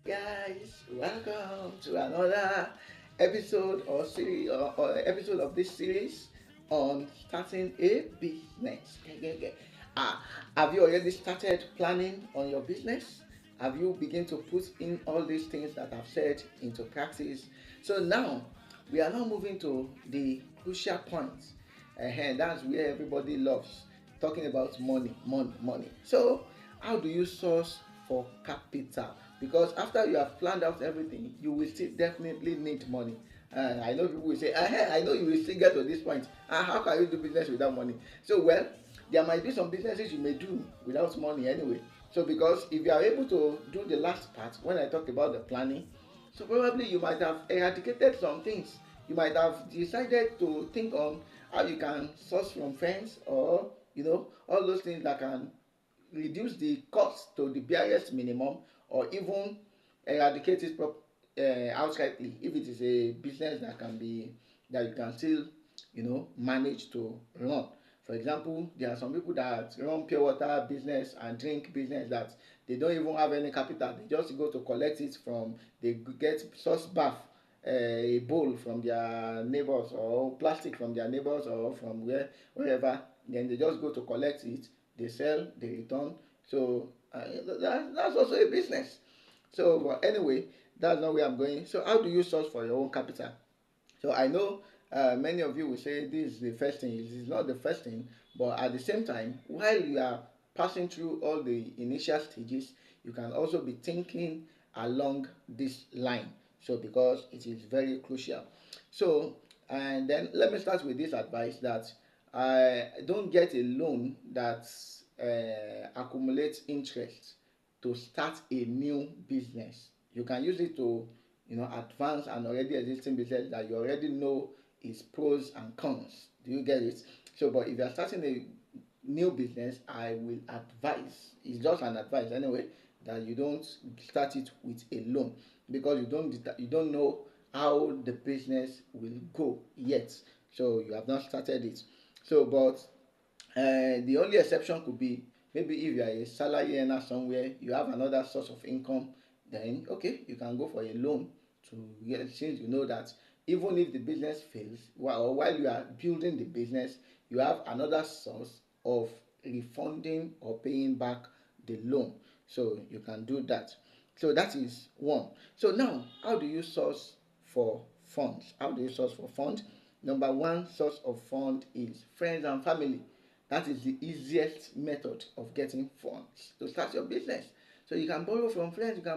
Guys, welcome to another episode or series or episode of this series on starting a business. Ah, have you already started planning on your business? Have you begun to put in all these things that I've said into practice? So now we are now moving to the crucial point. And that's where everybody loves talking about money, money, money. So how do you source for capital? Because after you have planned out everything, you will still definitely need money. And I know people will say, I know you will still get to this point. How can you do business without money? So, well, there might be some businesses you may do without money anyway. So, because if you are able to do the last part, when I talk about the planning, so probably you might have eradicated some things. You might have decided to think on how you can source from friends, or all those things that can reduce the cost to the barest minimum, or even eradicate it outrightly if it is a business that you can still manage to run. For example, there are some people that run pure water business and drink business that they don't even have any capital. They just go to collect it from, they get source bath, a bowl from their neighbors, or plastic from their neighbors, or from wherever. Then they just go to collect it, they sell, they return. So that's also a business. So but anyway, that's not where I'm going. So how do you source for your own capital? So I know many of you will say this is the first thing. It is not the first thing, but at the same time, while you are passing through all the initial stages, you can also be thinking along this line. So because it is very crucial. So and then let me start with this advice that I don't get a loan that accumulates interest to start a new business. You can use it to advance an already existing business that you already know its pros and cons. Do you get it? So but if you are starting a new business, I will advise, it's just an advice anyway, that you don't start it with a loan, because you don't know how the business will go yet. So you have not started it. So but the only exception could be maybe if you are a salary earner somewhere, you have another source of income, then okay, you can go for a loan to get, since you know that even if the business fails, while you are building the business, you have another source of refunding or paying back the loan. So you can do that. So that is one. So now, how do you source for funds? How do you source for funds? Number one source of fund is friends and family. That is the easiest method of getting funds to start your business. So you can borrow from friends, you can